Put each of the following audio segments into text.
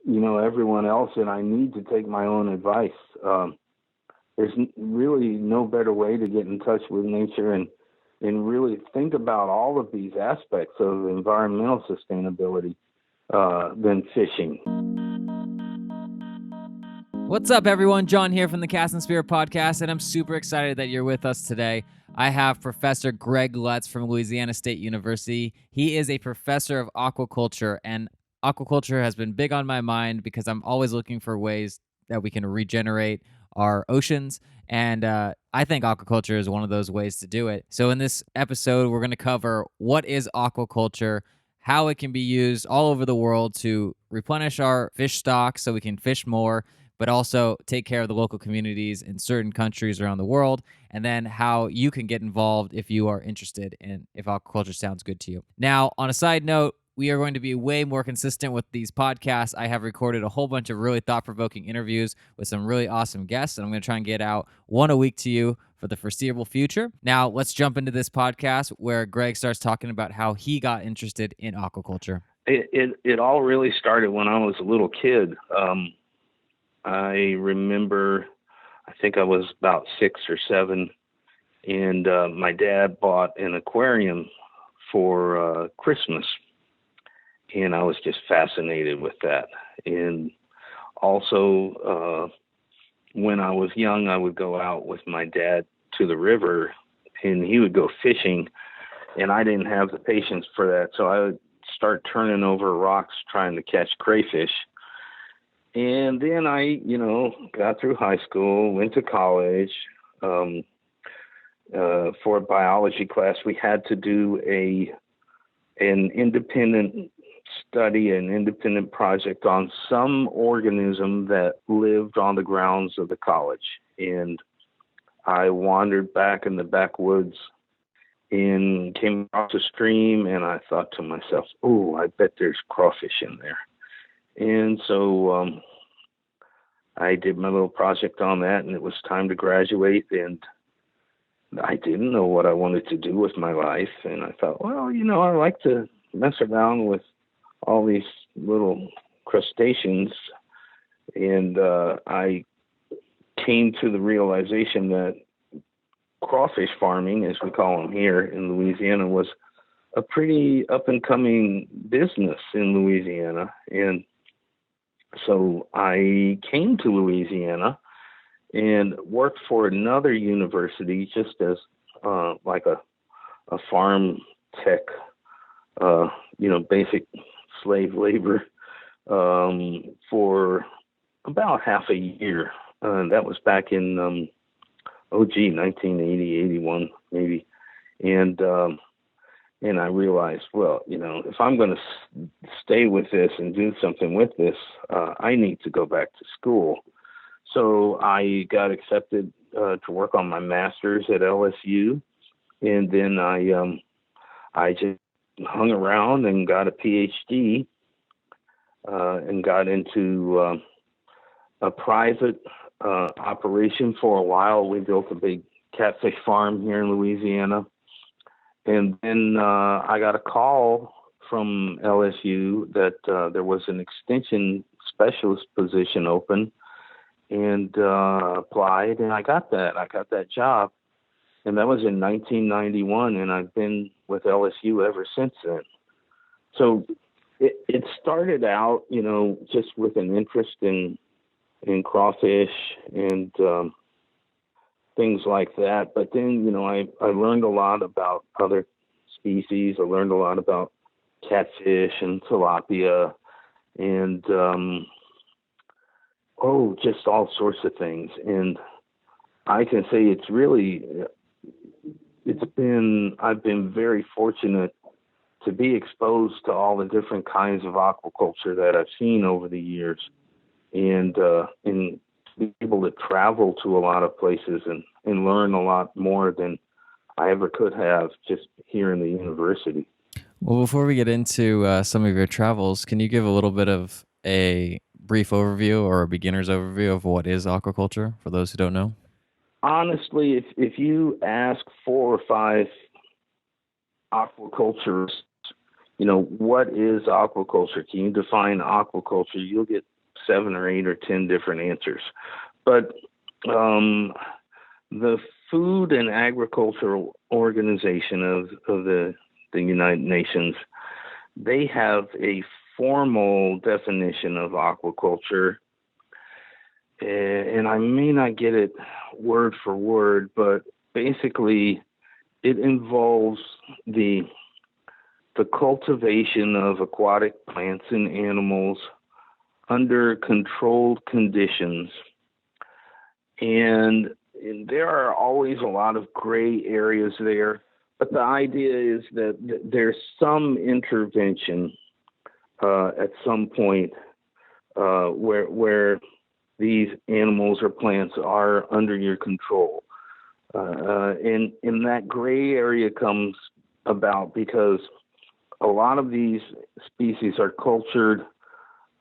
everyone else, and I need to take my own advice. There's really no better way to get in touch with nature and really think about all of these aspects of environmental sustainability than fishing. What's up, everyone? John here from the Cast and Spirit podcast, and I'm super excited that you're with us today. I have Professor Greg Lutz from Louisiana State University. He is a professor of aquaculture, and aquaculture has been big on my mind because I'm always looking for ways that we can regenerate our oceans, and I think aquaculture is one of those ways to do it. So in this episode, we're going to cover what is aquaculture, how it can be used all over the world to replenish our fish stock so we can fish more, but also take care of the local communities in certain countries around the world, and then how you can get involved if you are interested in if aquaculture sounds good to you. Now, on a side note, we are going to be way more consistent with these podcasts. I have recorded a whole bunch of really thought-provoking interviews with some really awesome guests, and I'm going to try and get out one a week to you for the foreseeable future. Now, let's jump into this podcast where Greg starts talking about how he got interested in aquaculture. It all really started when I was a little kid. I remember, I think I was about 6 or 7, and my dad bought an aquarium for Christmas, and I was just fascinated with that. And also, when I was young, I would go out with my dad to the river, and he would go fishing, and I didn't have the patience for that, so I would start turning over rocks trying to catch crayfish. And then I, got through high school, went to college. For a biology class, we had to do an independent study, an independent project on some organism that lived on the grounds of the college. And I wandered back in the backwoods and came across a stream, and I thought to myself, oh, I bet there's crawfish in there. And so I did my little project on that, and it was time to graduate, and I didn't know what I wanted to do with my life. And I thought, well, I like to mess around with all these little crustaceans. And I came to the realization that crawfish farming, as we call them here in Louisiana, was a pretty up-and-coming business in Louisiana. And so I came to Louisiana and worked for another university just as like a farm tech, basic slave labor for about half a year. That was back in, 1980, 81 maybe. And I realized, well, if I'm going to stay with this and do something with this, I need to go back to school. So I got accepted to work on my master's at LSU, and then I just hung around and got a PhD and got into a private operation for a while. We built a big catfish farm here in Louisiana. And then I got a call from LSU that there was an extension specialist position open, and applied, and I got that. I got that job, and that was in 1991, and I've been with LSU ever since then. So it started out, just with an interest in crawfish and things like that. But then, I learned a lot about other species. I learned a lot about catfish and tilapia and, just all sorts of things. And I can say I've been very fortunate to be exposed to all the different kinds of aquaculture that I've seen over the years, and be able to travel to a lot of places and learn a lot more than I ever could have just here in the university. Well, before we get into some of your travels, can you give a little bit of a brief overview or a beginner's overview of what is aquaculture for those who don't know? Honestly, if you ask 4 or 5 aquaculturists, what is aquaculture? Can you define aquaculture? You'll get 7 or 8 or 10 different answers. But the Food and Agricultural Organization of the United Nations, they have a formal definition of aquaculture, and I may not get it word for word, but basically it involves the cultivation of aquatic plants and animals under controlled conditions. And there are always a lot of gray areas there, but the idea is that there's some intervention at some point where these animals or plants are under your control. And that gray area comes about because a lot of these species are cultured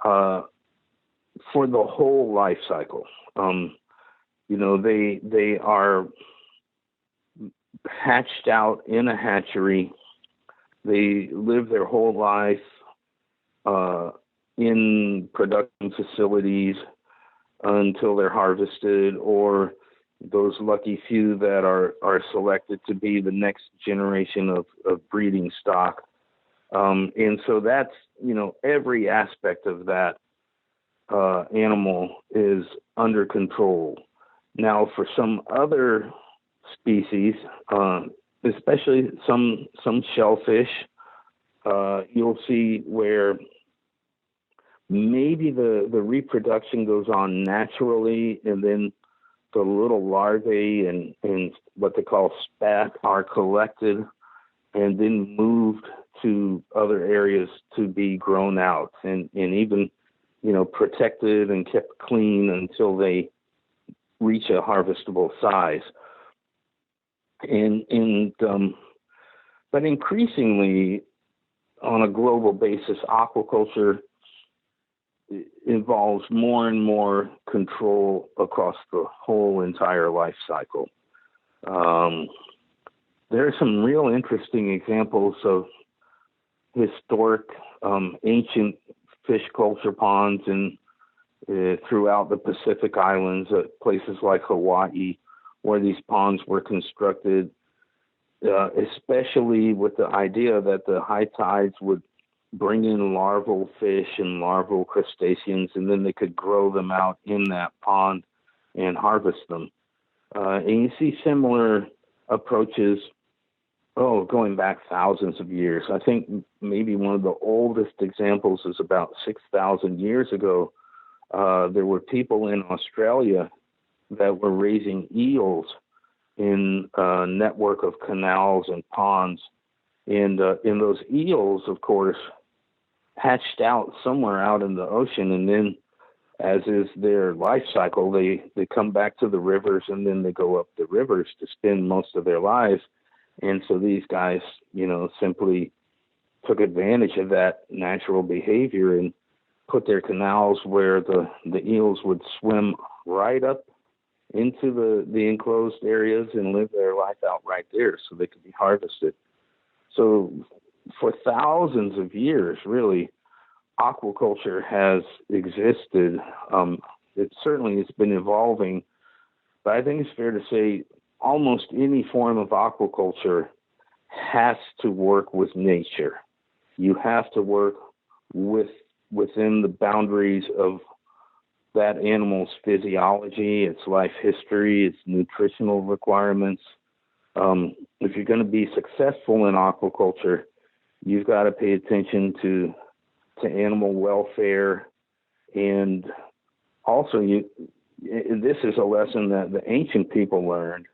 for the whole life cycle. They are hatched out in a hatchery. They live their whole life in production facilities until they're harvested, or those lucky few that are selected to be the next generation of breeding stock. And so that's, every aspect of that animal is under control. Now, for some other species, especially some shellfish, you'll see where maybe the reproduction goes on naturally, and then the little larvae and what they call spat are collected and then moved to other areas to be grown out and even, protected and kept clean until they reach a harvestable size. But increasingly, on a global basis, aquaculture involves more and more control across the whole entire life cycle. There are some real interesting examples of historic, ancient fish culture ponds throughout the Pacific Islands, places like Hawaii, where these ponds were constructed, especially with the idea that the high tides would bring in larval fish and larval crustaceans, and then they could grow them out in that pond and harvest them. And you see similar approaches, going back thousands of years. I think maybe one of the oldest examples is about 6,000 years ago. There were people in Australia that were raising eels in a network of canals and ponds. And those eels, of course, hatched out somewhere out in the ocean, and then, as is their life cycle, they come back to the rivers, and then they go up the rivers to spend most of their lives. And so these guys, simply took advantage of that natural behavior and put their canals where the eels would swim right up into the enclosed areas and live their life out right there so they could be harvested. So for thousands of years, really, aquaculture has existed. It's been evolving, but I think it's fair to say almost any form of aquaculture has to work with nature. You have to work within the boundaries of that animal's physiology, its life history, its nutritional requirements. If you're going to be successful in aquaculture, you've got to pay attention to animal welfare, and also this is a lesson that the ancient people learned,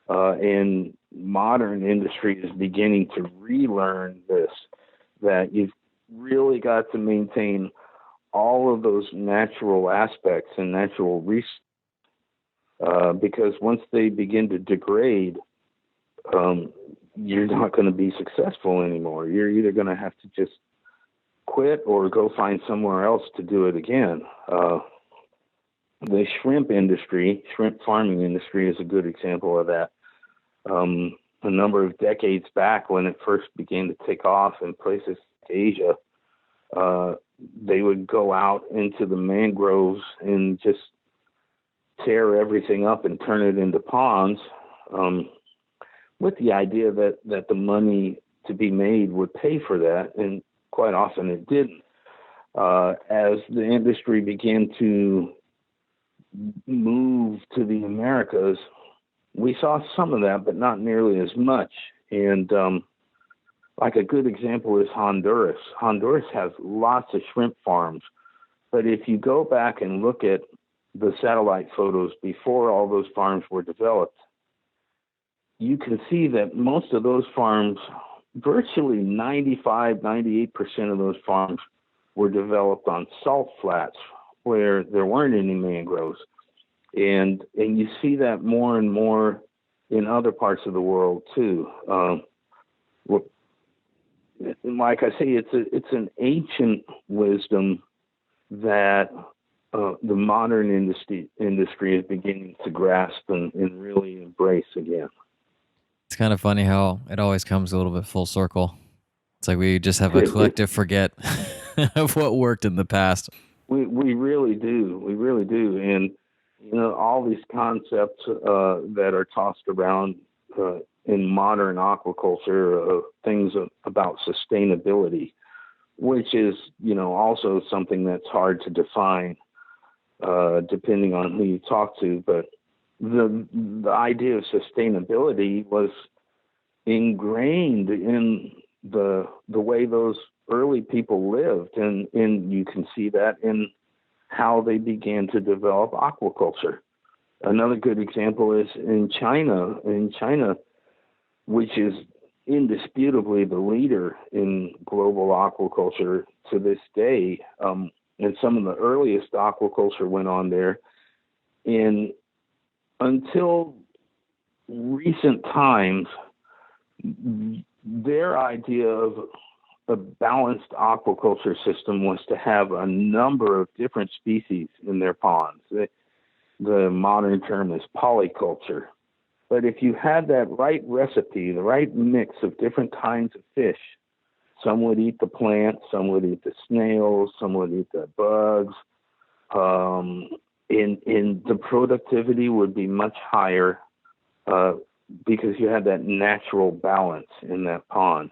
and modern industry is beginning to relearn this, that you've really got to maintain all of those natural aspects and natural resources, because once they begin to degrade, you're not going to be successful anymore. You're either going to have to just quit or go find somewhere else to do it again. The shrimp farming industry is a good example of that. A number of decades back, when it first began to take off in places like Asia, they would go out into the mangroves and just tear everything up and turn it into ponds, with the idea that the money to be made would pay for that, and quite often it didn't. As the industry began to move to the Americas, we saw some of that, but not nearly as much. And like a good example is Honduras. Honduras has lots of shrimp farms, but if you go back and look at the satellite photos before all those farms were developed, you can see that most of those farms, virtually 95, 98% of those farms were developed on salt flats where there weren't any mangroves. And you see that more and more in other parts of the world too. Like I say, it's an ancient wisdom that the modern industry is beginning to grasp and really embrace again. It's kind of funny how it always comes a little bit full circle. It's like we just have a collective forget of what worked in the past. We really do. We really do. And, all these concepts that are tossed around in modern aquaculture, things about sustainability, which is, also something that's hard to define depending on who you talk to. But the idea of sustainability was ingrained in the way those early people lived, and you can see that in how they began to develop aquaculture. Another good example is in China. In China, which is indisputably the leader in global aquaculture to this day, and some of the earliest aquaculture went on there. And until recent times, their idea of a balanced aquaculture system was to have a number of different species in their ponds. The modern term is polyculture. But if you had that right recipe, the right mix of different kinds of fish, some would eat the plants, some would eat the snails, some would eat the bugs, and the productivity would be much higher because you had that natural balance in that pond.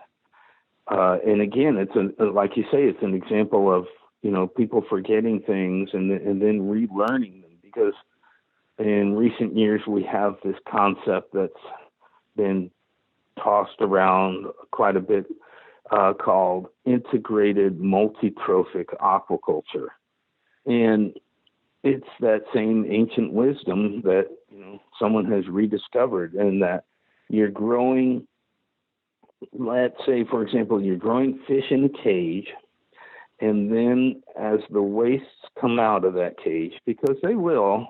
And again, like you say, it's an example of people forgetting things and then relearning them, because in recent years we have this concept that's been tossed around quite a bit called integrated multi-trophic aquaculture, and it's that same ancient wisdom that someone has rediscovered, and that you're growing. Let's say, for example, you're growing fish in a cage, and then as the wastes come out of that cage, because they will,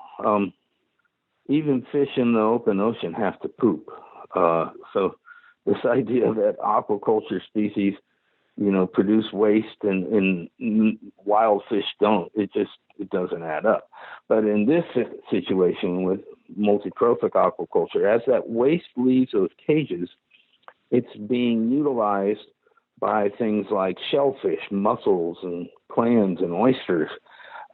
even fish in the open ocean have to poop. So this idea that aquaculture species, produce waste and wild fish don't, it doesn't add up. But in this situation with multi-trophic aquaculture, as that waste leaves those cages, it's being utilized by things like shellfish, mussels, and clams and oysters.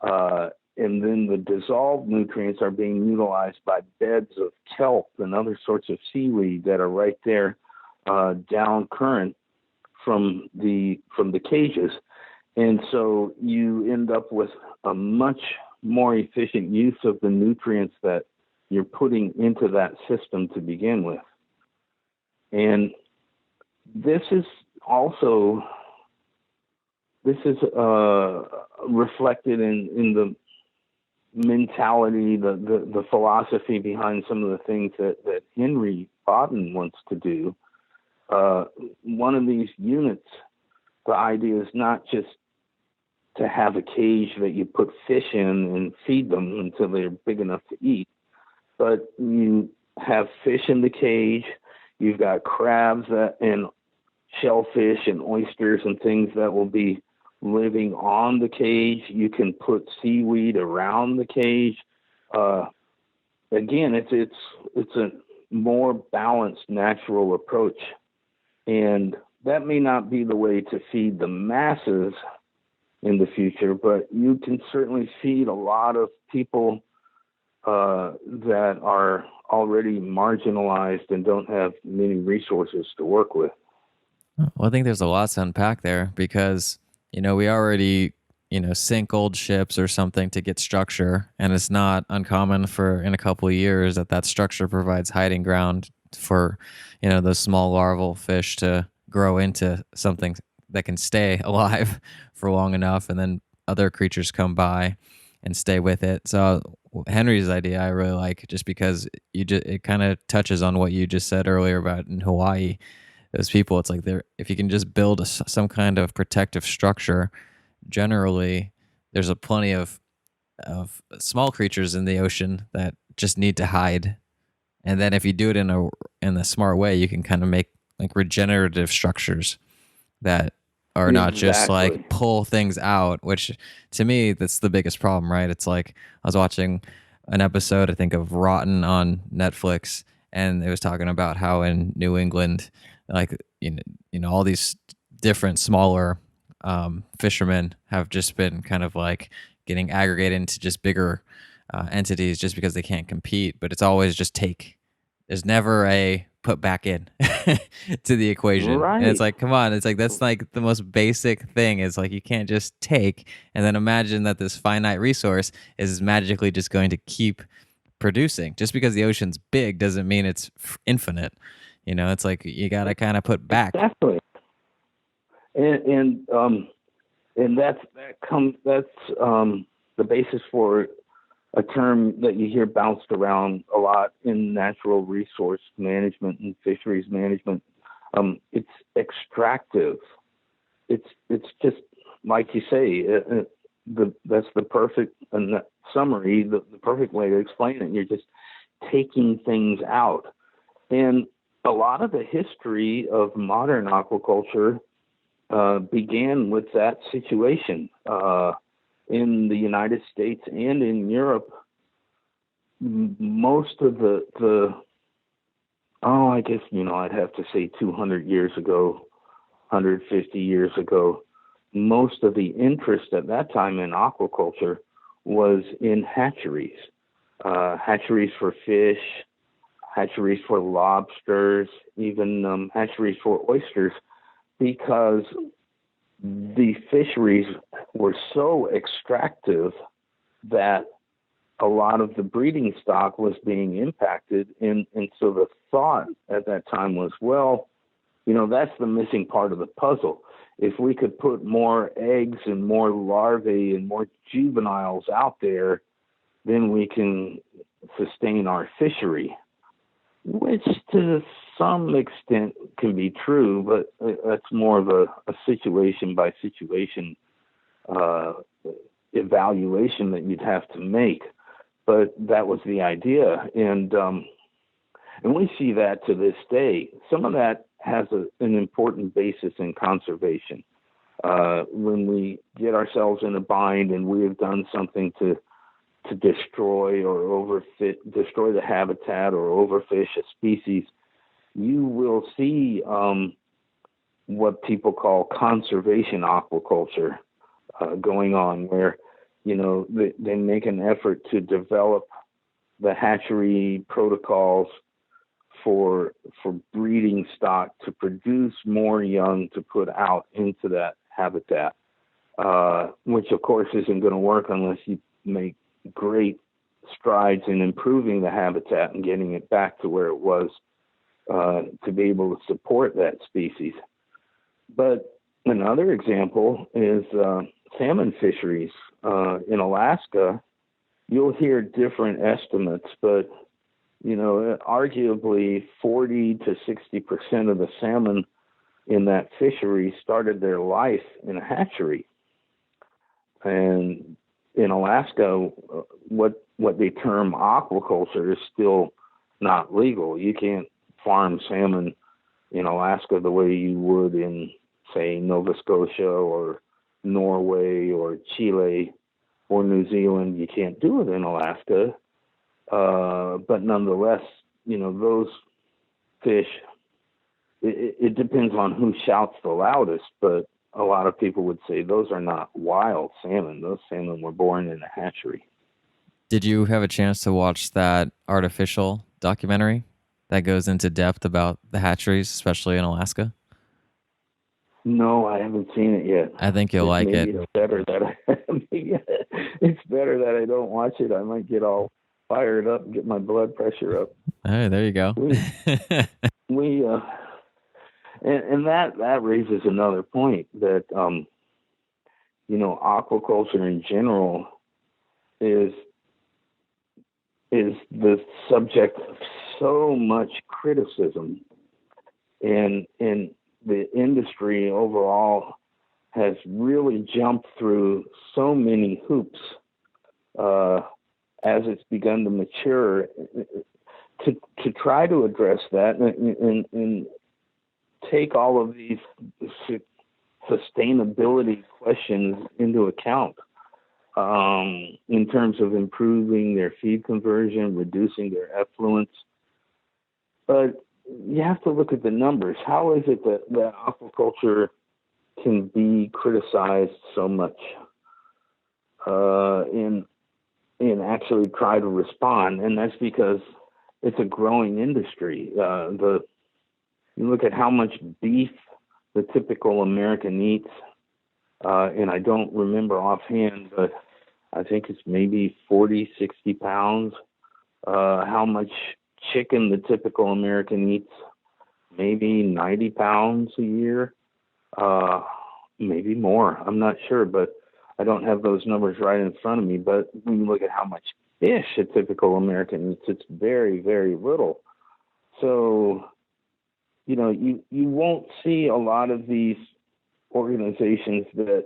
And then the dissolved nutrients are being utilized by beds of kelp and other sorts of seaweed that are right there down current from the cages. And so you end up with a much more efficient use of the nutrients that you're putting into that system to begin with. And this is reflected in the mentality, the philosophy behind some of the things that Henry Bodden wants to do. One of these units, the idea is not just to have a cage that you put fish in and feed them until they're big enough to eat, but you have fish in the cage, you've got crabs and shellfish and oysters and things that will be living on the cage. You can put seaweed around the cage. Again, it's a more balanced, natural approach, and that may not be the way to feed the masses in the future. But you can certainly feed a lot of people that are already marginalized and don't have many resources to work with. Well, I think there's a lot to unpack there because, we already, sink old ships or something to get structure. And it's not uncommon for in a couple of years that structure provides hiding ground for, those small larval fish to grow into something that can stay alive for long enough. And then other creatures come by and stay with it. So Henry's idea I really like, just because it kind of touches on what you just said earlier about in Hawaii. Those people, it's like if you can just build some kind of protective structure, generally there's plenty of small creatures in the ocean that just need to hide. And then if you do it in a smart way, you can kind of make like regenerative structures that are not just like pull things out, which to me, that's the biggest problem, right? It's like I was watching an episode, I think, of Rotten on Netflix, and it was talking about how in New England, like, all these different smaller fishermen have just been kind of like getting aggregated into just bigger entities just because they can't compete. But it's always just take. There's never a put back in to the equation. Right. And it's like, come on. It's like, that's like the most basic thing is like, you can't just take and then imagine that this finite resource is magically just going to keep producing. Just because the ocean's big doesn't mean it's infinite. It's like, you got to kind of put back. Exactly. And that's the basis for a term that you hear bounced around a lot in natural resource management and fisheries management. It's extractive. It's just like you say. That's the perfect summary. The perfect way to explain it. You're just taking things out, and a lot of the history of modern aquaculture began with that situation. In the United States and in Europe, most of I guess, I'd have to say 200 years ago, 150 years ago, most of the interest at that time in aquaculture was in hatcheries. Hatcheries for fish, hatcheries for lobsters, even hatcheries for oysters, because the fisheries were so extractive that a lot of the breeding stock was being impacted. And so the thought at that time was, well, that's the missing part of the puzzle. If we could put more eggs and more larvae and more juveniles out there, then we can sustain our fishery, which to some extent can be true, but that's more of a situation by situation evaluation that you'd have to make. But that was the idea, and we see that to this day. Some of that has an important basis in conservation. When we get ourselves in a bind and we have done something to destroy or destroy the habitat or overfish a species, you will see what people call conservation aquaculture going on, where they make an effort to develop the hatchery protocols for breeding stock to produce more young to put out into that habitat, which of course isn't going to work unless you make great strides in improving the habitat and getting it back to where it was to be able to support that species. But another example is salmon fisheries. In Alaska, you'll hear different estimates, but arguably 40 to 60% of the salmon in that fishery started their life in a hatchery. And in Alaska, what they term aquaculture is still not legal. You can't farm salmon in Alaska the way you would in, say, Nova Scotia or Norway or Chile or New Zealand. You can't do it in Alaska. But nonetheless, those fish, it depends on who shouts the loudest, but a lot of people would say those are not wild salmon. Those salmon were born in a hatchery. Did you have a chance to watch that artificial documentary that goes into depth about the hatcheries, especially in Alaska? No, I haven't seen it yet. I think you'll like it. It's better that it's better that I don't watch it. I might get all fired up and get my blood pressure up. Hey, there you go. We and that raises another point that aquaculture in general is the subject of so much criticism, and the industry overall has really jumped through so many hoops as it's begun to mature to try to address that and take all of these sustainability questions into account in terms of improving their feed conversion, reducing their effluents. But you have to look at the numbers. How is it that aquaculture can be criticized so much and actually try to respond? And that's because it's a growing industry. You look at how much beef the typical American eats, and I don't remember offhand, but I think it's maybe 40, 60 pounds. How much chicken the typical American eats, maybe 90 pounds a year, maybe more. I'm not sure, but I don't have those numbers right in front of me. But when you look at how much fish a typical American eats, it's very, very little. So, you won't see a lot of these organizations that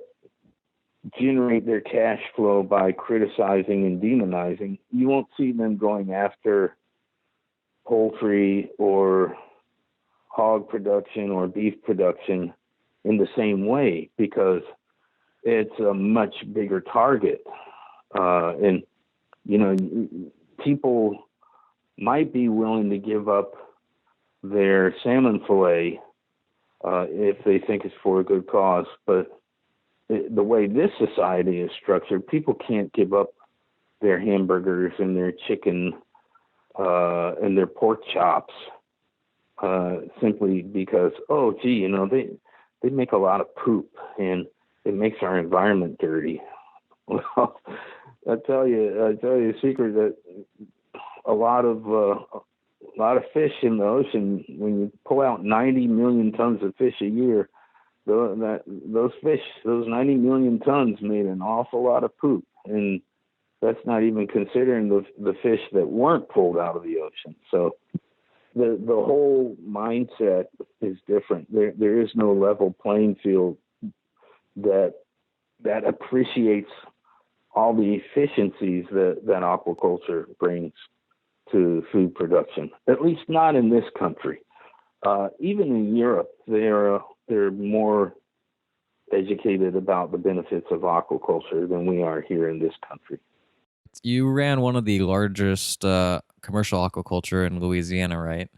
generate their cash flow by criticizing and demonizing. You won't see them going after poultry or hog production or beef production in the same way, because it's a much bigger target. And people might be willing to give up their salmon fillet if they think it's for a good cause. But the way this society is structured, people can't give up their hamburgers and their chicken and their pork chops simply because, they make a lot of poop and it makes our environment dirty. Well, I tell you a secret that a lot of fish in the ocean, when you pull out 90 million tons of fish a year, those 90 million tons made an awful lot of poop. And that's not even considering the fish that weren't pulled out of the ocean. So the whole mindset is different. There is no level playing field that appreciates all the efficiencies that aquaculture brings to food production, at least not in this country. Even in Europe, they're more educated about the benefits of aquaculture than we are here in this country. You ran one of the largest commercial aquaculture in Louisiana, right?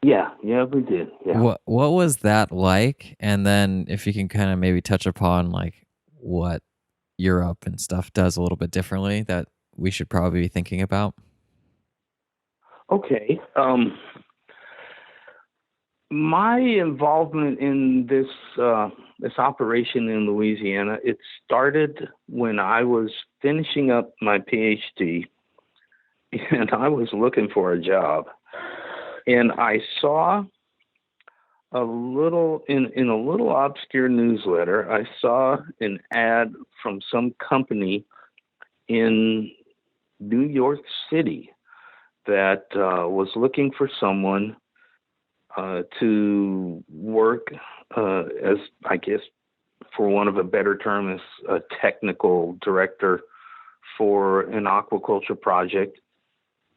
Yeah, we did. Yeah. What was that like? And then if you can kind of maybe touch upon like what Europe and stuff does a little bit differently that we should probably be thinking about. Okay. My involvement in this operation in Louisiana, it started when I was finishing up my PhD, and I was looking for a job, and I saw a little in a little obscure newsletter. I saw an ad from some company in New York City that was looking for someone to work as, I guess, for want of a better term, as a technical director for an aquaculture project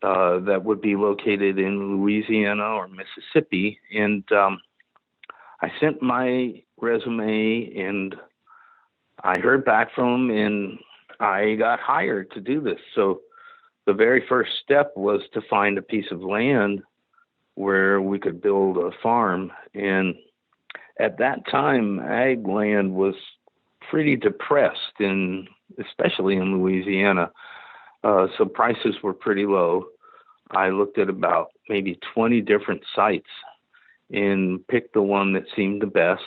that would be located in Louisiana or Mississippi. And I sent my resume, and I heard back from them, and I got hired to do this. So the very first step was to find a piece of land where we could build a farm. And at that time, ag land was pretty depressed, especially in Louisiana. So prices were pretty low. I looked at about maybe 20 different sites and picked the one that seemed the best.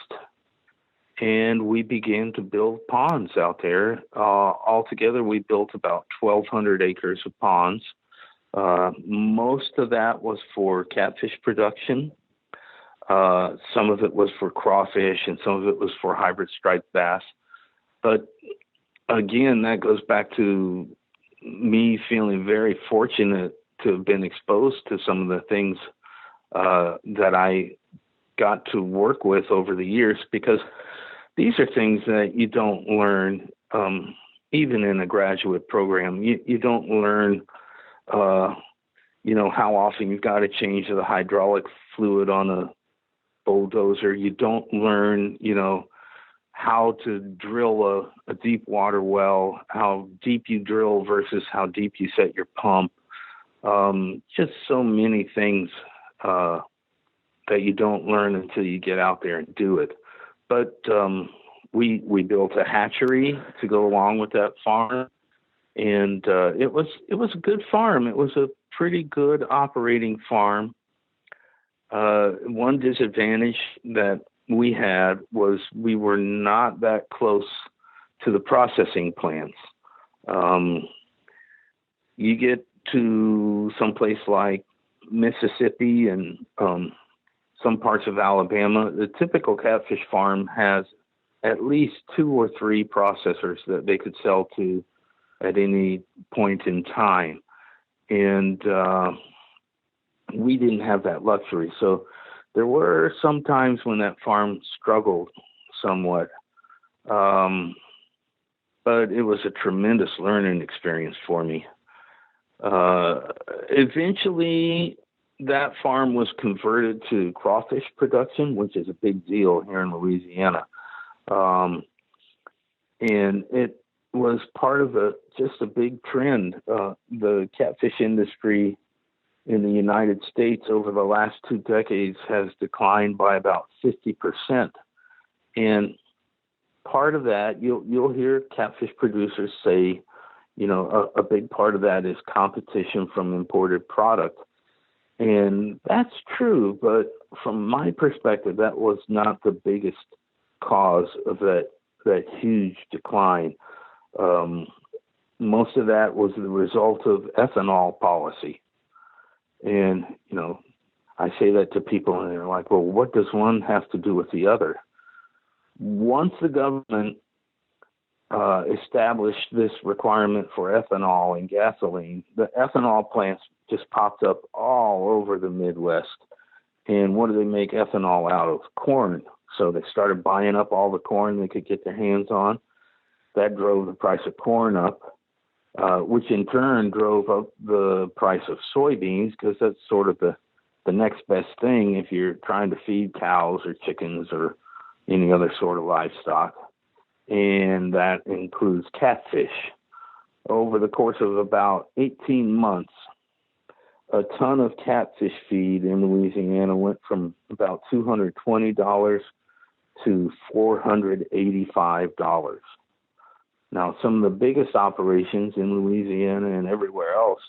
And we began to build ponds out there. Altogether, we built about 1,200 acres of ponds. Most of that was for catfish production. Some of it was for crawfish, and some of it was for hybrid striped bass. But again, that goes back to me feeling very fortunate to have been exposed to some of the things that I got to work with over the years, because these are things that you don't learn even in a graduate program. You don't learn, how often you've got to change the hydraulic fluid on a bulldozer. You don't learn, how to drill a deep water well, how deep you drill versus how deep you set your pump. Just so many things that you don't learn until you get out there and do it. But we built a hatchery to go along with that farm, and it was a good farm. It was a pretty good operating farm. One disadvantage that we had was we were not that close to the processing plants. You get to someplace like Mississippi and some parts of Alabama, the typical catfish farm has at least 2 or 3 processors that they could sell to at any point in time. And we didn't have that luxury. So there were some times when that farm struggled somewhat. But it was a tremendous learning experience for me. Eventually, that farm was converted to crawfish production, which is a big deal here in Louisiana. And it was part of just a big trend. The catfish industry in the United States over the last 2 decades has declined by about 50%. And part of that, you'll hear catfish producers say, a big part of that is competition from imported product. And that's true, but from my perspective, that was not the biggest cause of that huge decline. Most of that was the result of ethanol policy. And, I say that to people and they're like, well, what does one have to do with the other? Once the government established this requirement for ethanol and gasoline, the ethanol plants just popped up all over the Midwest. And what do they make ethanol out of? Corn. So they started buying up all the corn they could get their hands on. That drove the price of corn up, which in turn drove up the price of soybeans, because that's sort of the next best thing if you're trying to feed cows or chickens or any other sort of livestock. And that includes catfish. Over the course of about 18 months, a ton of catfish feed in Louisiana went from about $220 to $485. Now, some of the biggest operations in Louisiana and everywhere else,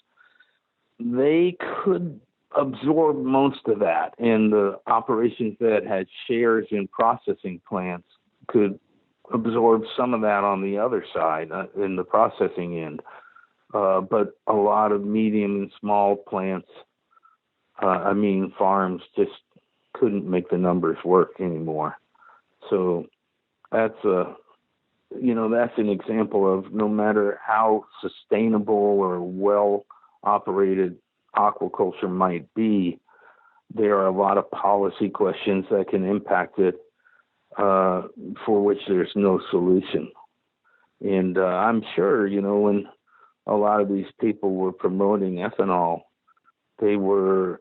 they could absorb most of that. And the operations that had shares in processing plants could absorb some of that on the other side, in the processing end. But a lot of medium and small plants, farms, just couldn't make the numbers work anymore. So that's an example of, no matter how sustainable or well operated aquaculture might be, there are a lot of policy questions that can impact it, for which there's no solution. And I'm sure, when a lot of these people were promoting ethanol, they were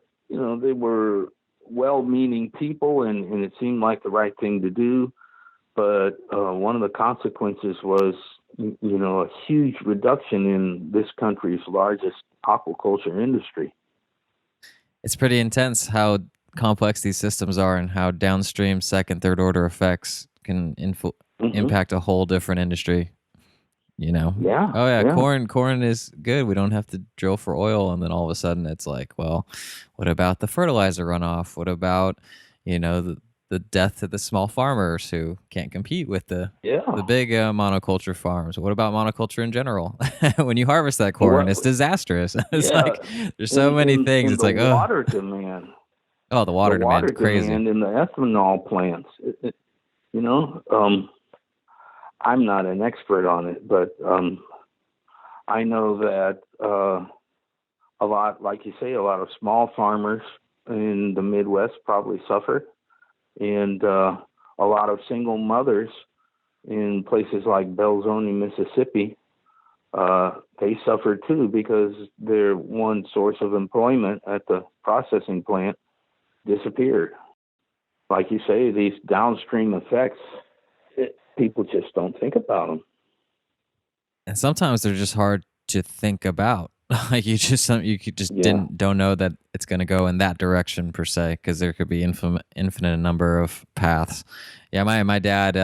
well-meaning people, and it seemed like the right thing to do. But one of the consequences was, a huge reduction in this country's largest aquaculture industry. It's pretty intense how complex these systems are and how downstream second, third order effects can impact a whole different industry. Yeah, Oh yeah, yeah. corn is good. We don't have to drill for oil. And then all of a sudden it's like, well, what about the fertilizer runoff? What about, the death of the small farmers who can't compete with the Yeah. big monoculture farms? What about monoculture in general? When you harvest that corn, What? it's disastrous. It's Yeah. like there's so many things. In It's the like, oh, water demand, the the water water demand, crazy. demand in the ethanol plants. You know, I'm not an expert on it, but I know that a lot, like you say, a lot of small farmers in the Midwest probably suffer, and a lot of single mothers in places like Belzoni, Mississippi, they suffer too because their one source of employment at the processing plant disappeared. Like you say, these downstream effects, people just don't think about them. And sometimes they're just hard to think about. Like you could just Yeah, don't know that it's going to go in that direction per se, because there could be infinite number of paths. Yeah, my dad,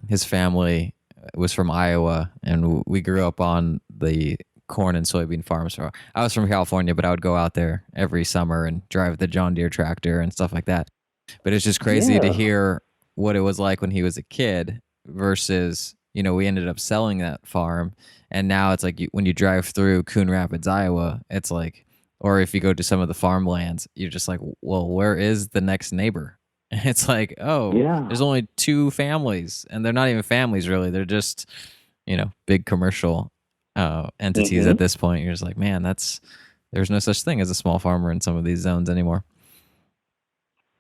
his family was from Iowa, and we grew up on the corn and soybean farms. So I was from California, but I would go out there every summer and drive the John Deere tractor and stuff like that. But it's just crazy to yeah, hear what it was like when he was a kid versus, we ended up selling that farm. And now it's like when you drive through Coon Rapids, Iowa, it's like, or if you go to some of the farmlands, you're just like, well, where is the next neighbor? And it's like, oh, yeah. there's only two families, and they're not even families really. They're just, big commercial entities Hmm. at this point. You're just like, man, there's no such thing as a small farmer in some of these zones anymore.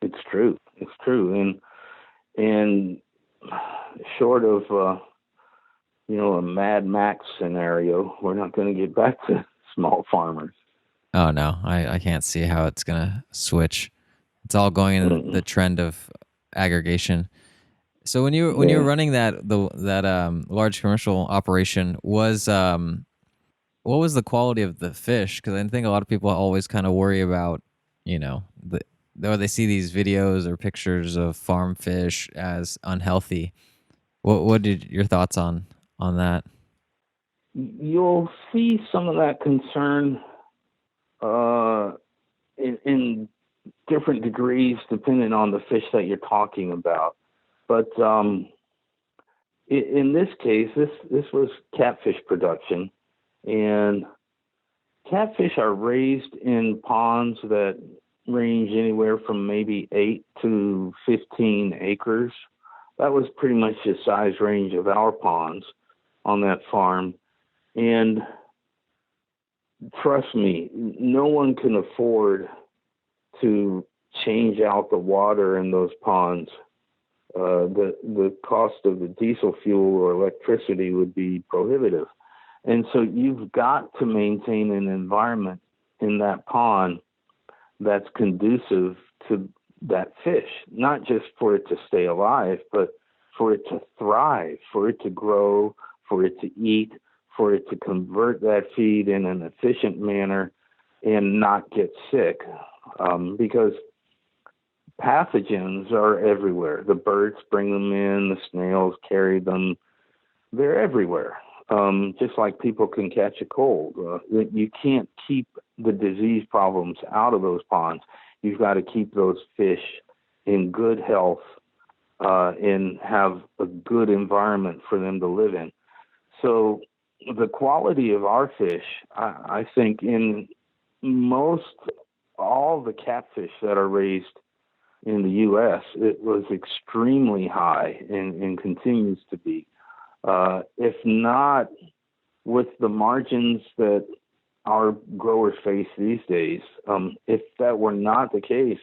It's true. It's true. And short of a Mad Max scenario, we're not going to get back to small farmers. Oh no, I can't see how it's gonna switch. It's all going in the Mm-mm. trend of aggregation. So when you were Yeah. running that large commercial operation, what was the quality of the fish? Because I think a lot of people always kind of worry about, or they see these videos or pictures of farm fish as unhealthy. What did your thoughts on that? You'll see some of that concern uh, in different degrees depending on the fish that you're talking about. But in this case, this was catfish production, and catfish are raised in ponds that range anywhere from maybe 8 to 15 acres. That was pretty much the size range of our ponds on that farm. And trust me, no one can afford to change out the water in those ponds. The cost of the diesel fuel or electricity would be prohibitive. And so you've got to maintain an environment in that pond that's conducive to that fish, not just for it to stay alive, but for it to thrive, for it to grow, for it to eat, for it to convert that feed in an efficient manner and not get sick. Because pathogens are everywhere. The birds bring them in, the snails carry them. They're everywhere. Just like people can catch a cold. You can't keep the disease problems out of those ponds. You've got to keep those fish in good health and have a good environment for them to live in. So the quality of our fish, I think in most all the catfish that are raised in the U.S., it was extremely high and continues to be. If not with the margins that our growers face these days, if that were not the case,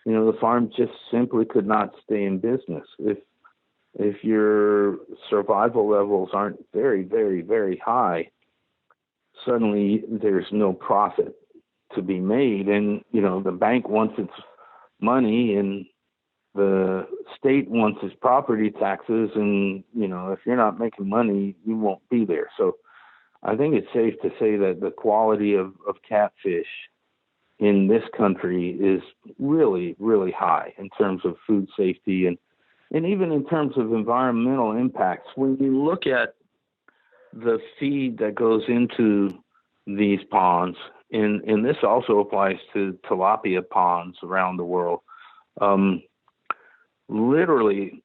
the farm just simply could not stay in business. If your survival levels aren't very, very, very high, suddenly there's no profit to be made. And, the bank wants its money and the state wants its property taxes. And, if you're not making money, you won't be there. So I think it's safe to say that the quality of catfish in this country is really, really high in terms of food safety and even in terms of environmental impacts. When you look at the feed that goes into these ponds, and this also applies to tilapia ponds around the world, literally,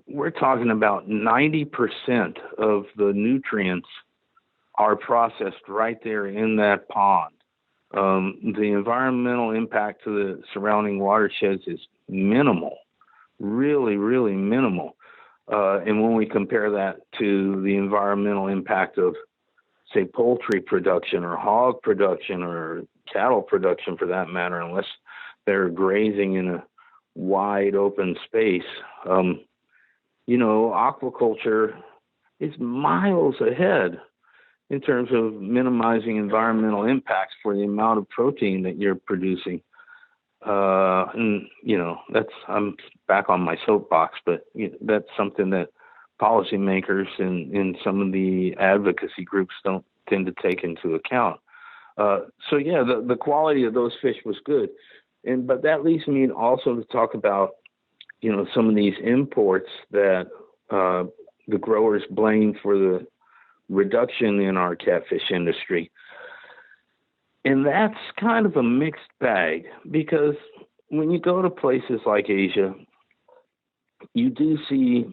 we're talking about 90% of the nutrients are processed right there in that pond. The environmental impact to the surrounding watersheds is minimal, really, really minimal. And when we compare that to the environmental impact of, say, poultry production or hog production or cattle production for that matter, unless they're grazing in a wide open space, aquaculture is miles ahead in terms of minimizing environmental impacts for the amount of protein that you're producing. I'm back on my soapbox, but that's something that policymakers and some of the advocacy groups don't tend to take into account. The quality of those fish was good. But that leads me also to talk about, some of these imports that the growers blame for the reduction in our catfish industry. And that's kind of a mixed bag, because when you go to places like Asia, you do see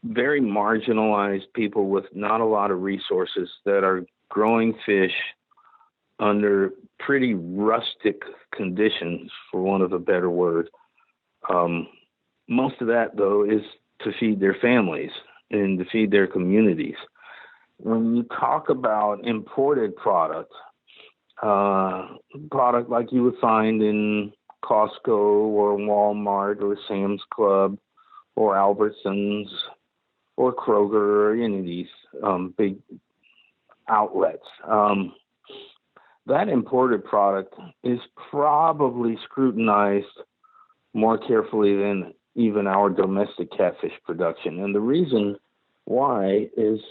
very marginalized people with not a lot of resources that are growing fish under pretty rustic conditions, for want of a better word. Most of that, though, is to feed their families and to feed their communities. When you talk about imported product like you would find in Costco or Walmart or Sam's Club or Albertsons or Kroger or any of these big outlets, that imported product is probably scrutinized more carefully than even our domestic catfish production. And the reason why is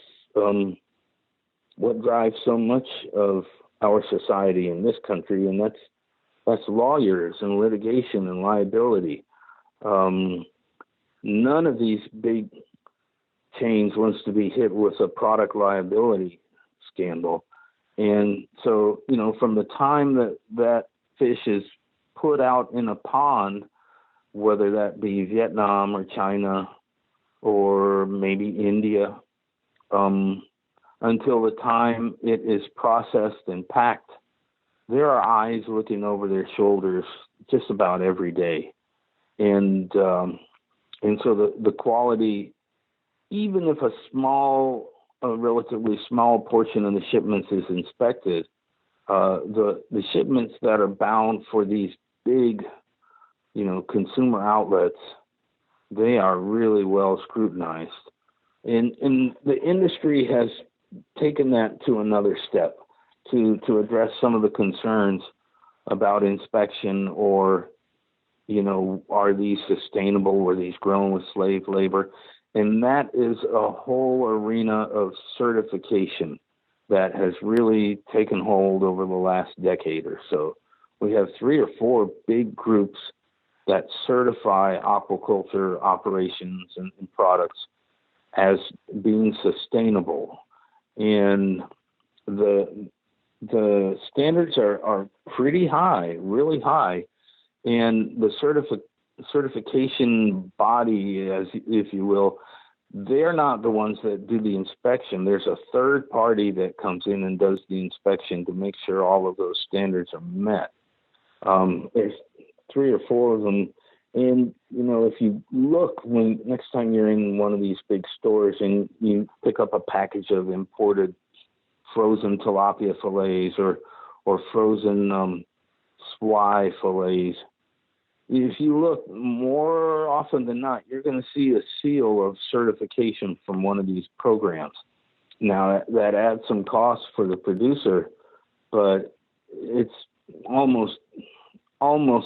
what drives so much of our society in this country, and that's lawyers and litigation and liability. None of these big chains wants to be hit with a product liability scandal. And so, from the time that fish is put out in a pond, whether that be Vietnam or China or maybe India, until the time it is processed and packed, there are eyes looking over their shoulders just about every day. And so the quality, even if a relatively small portion of the shipments is inspected, the shipments that are bound for these big, consumer outlets, they are really well scrutinized. And the industry has taken that to another step to address some of the concerns about inspection or, are these sustainable? Were these grown with slave labor? And that is a whole arena of certification that has really taken hold over the last decade or so. We have 3 or 4 big groups that certify aquaculture operations and products as being sustainable. And the standards are pretty high, really high. And the certification body, as if you will, they're not the ones that do the inspection. There's a third party that comes in and does the inspection to make sure all of those standards are met. There's 3 or 4 of them. And, if you look when next time you're in one of these big stores and you pick up a package of imported frozen tilapia fillets or frozen swai fillets, if you look, more often than not, you're going to see a seal of certification from one of these programs. Now, that adds some cost for the producer, but it's almost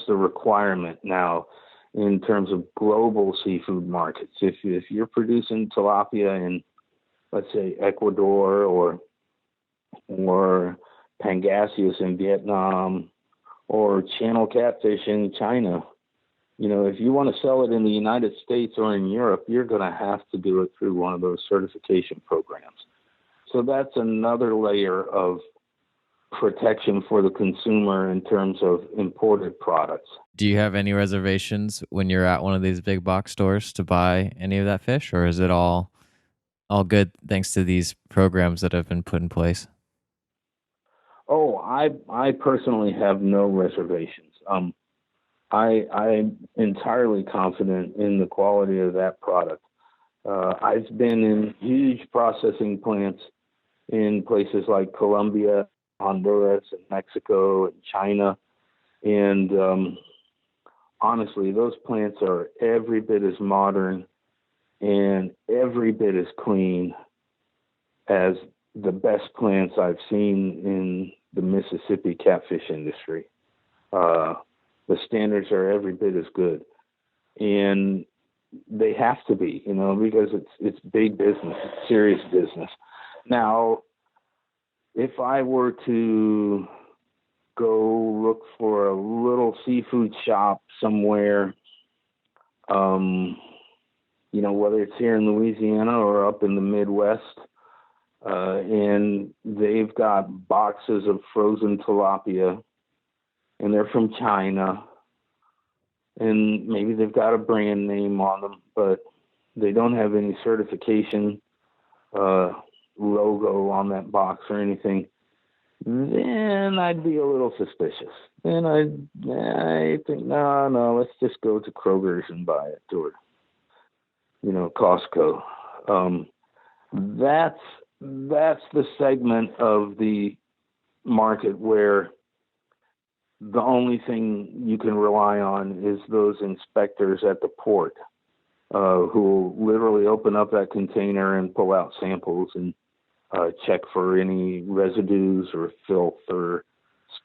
a requirement now in terms of global seafood markets. If you're producing tilapia in, let's say, Ecuador or Pangasius in Vietnam or channel catfish in China. If you want to sell it in the United States or in Europe, you're going to have to do it through one of those certification programs. So that's another layer of protection for the consumer in terms of imported products. Do you have any reservations when you're at one of these big box stores to buy any of that fish, or is it all good thanks to these programs that have been put in place? Oh, I personally have no reservations. I'm entirely confident in the quality of that product. I've been in huge processing plants in places like Colombia, Honduras, and Mexico, and China. And honestly, those plants are every bit as modern and every bit as clean as the best plants I've seen in the Mississippi catfish industry. The standards are every bit as good. And they have to be, because it's big business, it's serious business. Now, if I were to go look for a little seafood shop somewhere, whether it's here in Louisiana or up in the Midwest, and they've got boxes of frozen tilapia, and they're from China, and maybe they've got a brand name on them, but they don't have any certification logo on that box or anything, then I'd be a little suspicious. Then I think, no, let's just go to Kroger's and buy it, or Costco. That's the segment of the market where the only thing you can rely on is those inspectors at the port, who will literally open up that container and pull out samples and check for any residues or filth or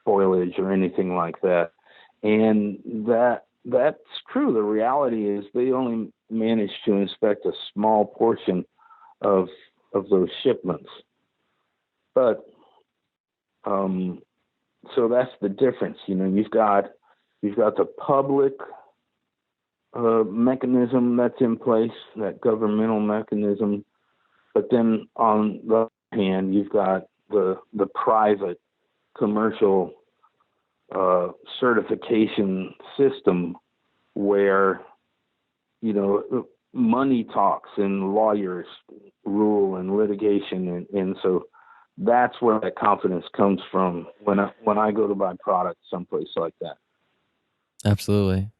spoilage or anything like that. And that's true. The reality is they only manage to inspect a small portion of those shipments. But so that's the difference. You've got the public mechanism that's in place, that governmental mechanism, but then on the other hand, you've got the private commercial certification system where money talks and lawyers rule and litigation, and so that's where that confidence comes from when I go to buy products someplace like that. Absolutely.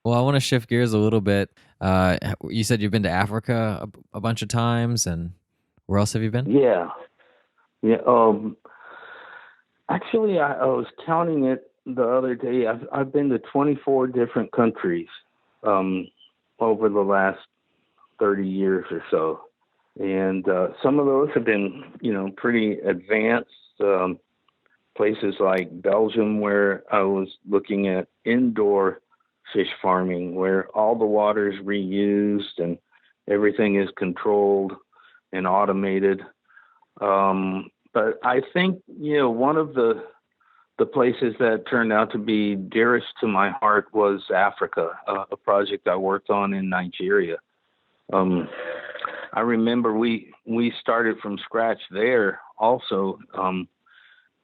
Well, I want to shift gears a little bit. You said you've been to Africa a bunch of times, and where else have you been? Yeah. Actually, I was counting it the other day. I've been to 24 different countries over the last 30 years or so. And some of those have been, pretty advanced. Places like Belgium, where I was looking at indoor fish farming, where all the water is reused and everything is controlled and automated. But I think, one of the places that turned out to be dearest to my heart was Africa, a project I worked on in Nigeria. I remember we started from scratch there also,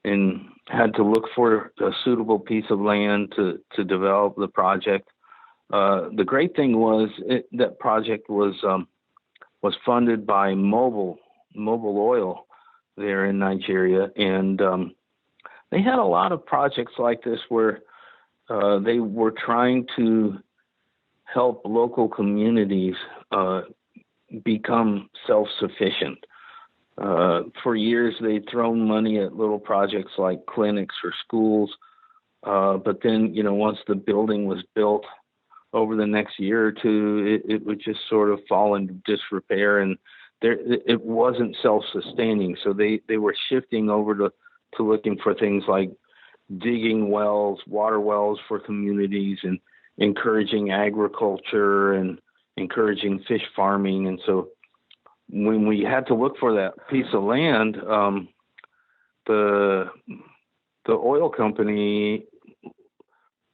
and had to look for a suitable piece of land to develop the project. The great thing was that project was funded by Mobil Oil there in Nigeria, and they had a lot of projects like this where they were trying to help local communities become self-sufficient. For years, they'd thrown money at little projects like clinics or schools, but then, once the building was built, over the next year or two, it would just sort of fall into disrepair, and it wasn't self-sustaining. So they were shifting over to looking for things like digging wells, water wells for communities, and encouraging agriculture and encouraging fish farming. And so when we had to look for that piece of land, the oil company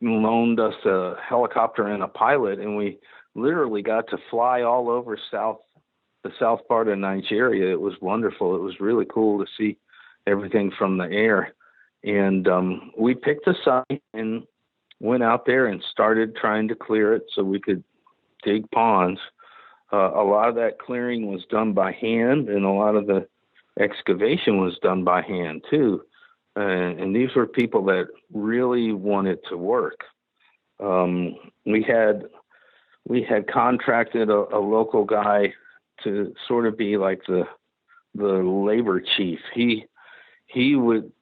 loaned us a helicopter and a pilot, and we literally got to fly all over the south part of Nigeria. It was wonderful. It was really cool to see everything from the air. And we picked a site and went out there and started trying to clear it so we could dig ponds. A lot of that clearing was done by hand, and a lot of the excavation was done by hand too. And these were people that really wanted to work. We had contracted a local guy to sort of be like the labor chief. He would,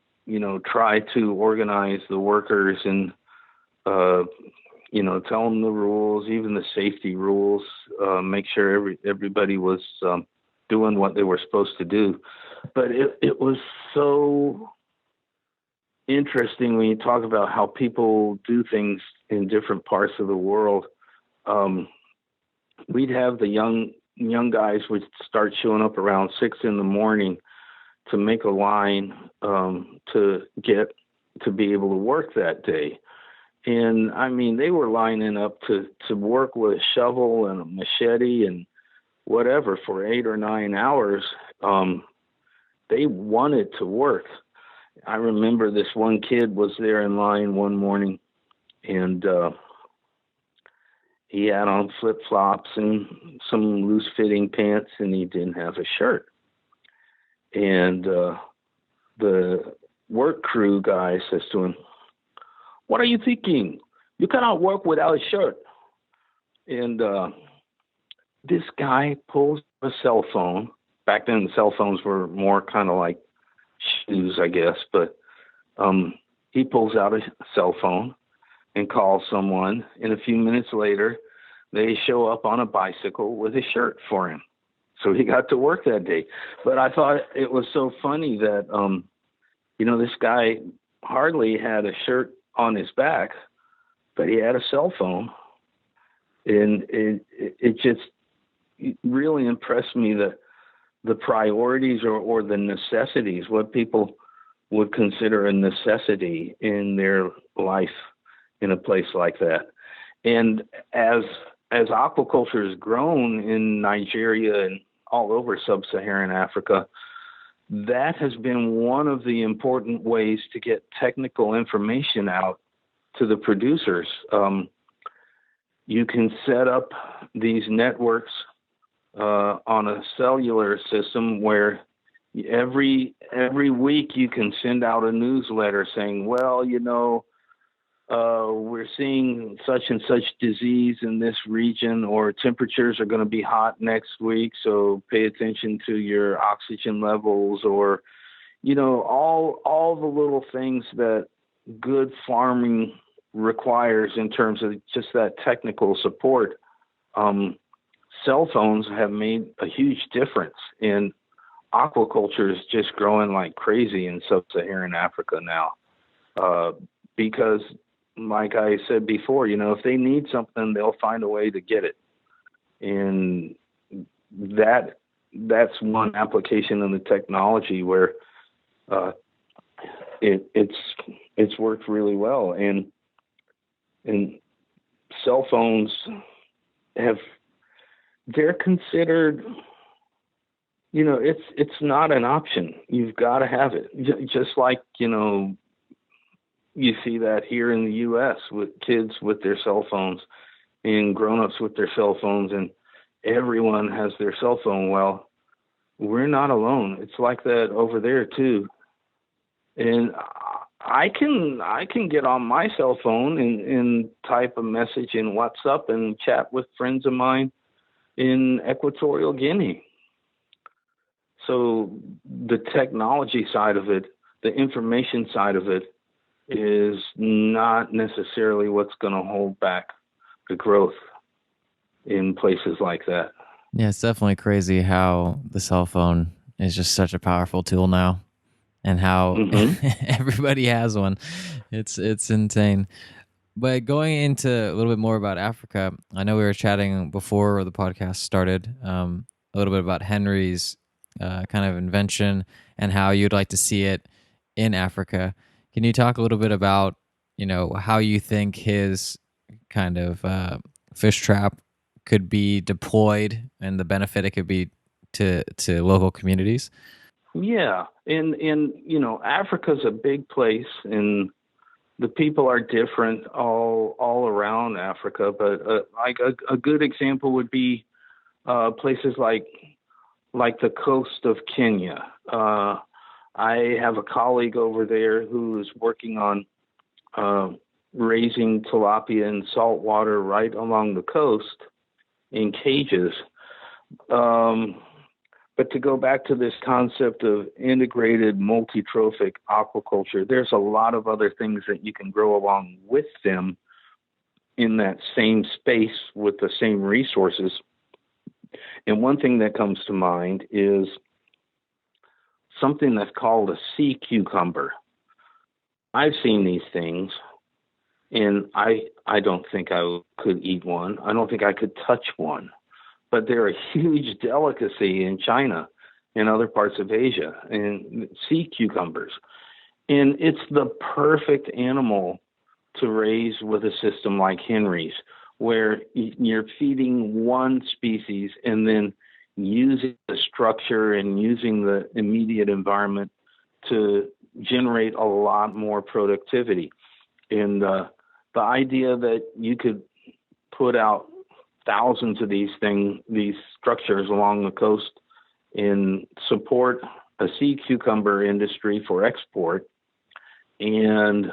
try to organize the workers and, tell them the rules, even the safety rules, make sure everybody was doing what they were supposed to do. But it was so interesting when you talk about how people do things in different parts of the world. We'd have the young guys would start showing up around 6 a.m. to make a line to be able to work that day. And I mean, they were lining up to work with a shovel and a machete and whatever for 8 or 9 hours. They wanted to work. I remember this one kid was there in line one morning, and he had on flip-flops and some loose-fitting pants, and he didn't have a shirt. And the work crew guy says to him, "What are you thinking? You cannot work without a shirt." And this guy pulls a cell phone. Back then, cell phones were more kind of like shoes, I guess. But he pulls out a cell phone and calls someone. And a few minutes later, they show up on a bicycle with a shirt for him. So he got to work that day. But I thought it was so funny that, this guy hardly had a shirt on his back, but he had a cell phone. And it just really impressed me that the priorities or the necessities, what people would consider a necessity in their life in a place like that. And as aquaculture has grown in Nigeria and all over sub-Saharan Africa, that has been one of the important ways to get technical information out to the producers. You can set up these networks on a cellular system where every week you can send out a newsletter saying, well, we're seeing such and such disease in this region, or temperatures are going to be hot next week, so pay attention to your oxygen levels, or, all the little things that good farming requires in terms of just that technical support. Cell phones have made a huge difference, and aquaculture is just growing like crazy in sub-Saharan Africa now. Because like I said before, if they need something, they'll find a way to get it. And that's one application of the technology where it's worked really well. And cell phones they're considered, it's not an option. You've got to have it. Just like, you see that here in the U.S. with kids with their cell phones and grown-ups with their cell phones, and everyone has their cell phone. Well, we're not alone. It's like that over there too. And I can get on my cell phone and type a message in WhatsApp and chat with friends of mine in Equatorial Guinea. So the technology side of it, the information side of it, is not necessarily what's going to hold back the growth in places like that. Yeah, it's definitely crazy how the cell phone is just such a powerful tool now, and how everybody has one. It's insane. But going into a little bit more about Africa, I know we were chatting before the podcast started a little bit about Henry's kind of invention and how you'd like to see it in Africa. Can you talk a little bit about, how you think his kind of fish trap could be deployed and the benefit it could be to local communities. Yeah, and Africa's a big place, and the people are different all around Africa. But like a good example would be places like the coast of Kenya. I have a colleague over there who is working on raising tilapia in salt water right along the coast in cages. But to go back to this concept of integrated multi-trophic aquaculture, there's a lot of other things that you can grow along with them in that same space with the same resources. And one thing that comes to mind is something that's called a sea cucumber. I've seen these things, and I don't think I could eat one. I don't think I could touch one. But they're a huge delicacy in China and other parts of Asia, and sea cucumbers. And it's the perfect animal to raise with a system like Henry's, where you're feeding one species and then using the structure and using the immediate environment to generate a lot more productivity. And the idea that you could put out thousands of these structures along the coast and support a sea cucumber industry for export and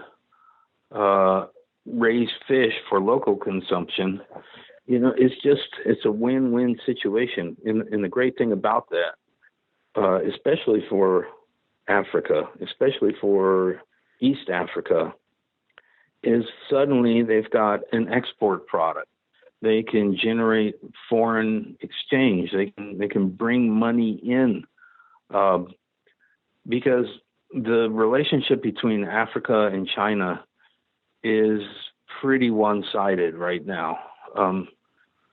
raise fish for local consumption, it's a win-win situation. And the great thing about that, especially for Africa, especially for East Africa, is suddenly they've got an export product. They can generate foreign exchange. They can bring money in, because the relationship between Africa and China is pretty one-sided right now.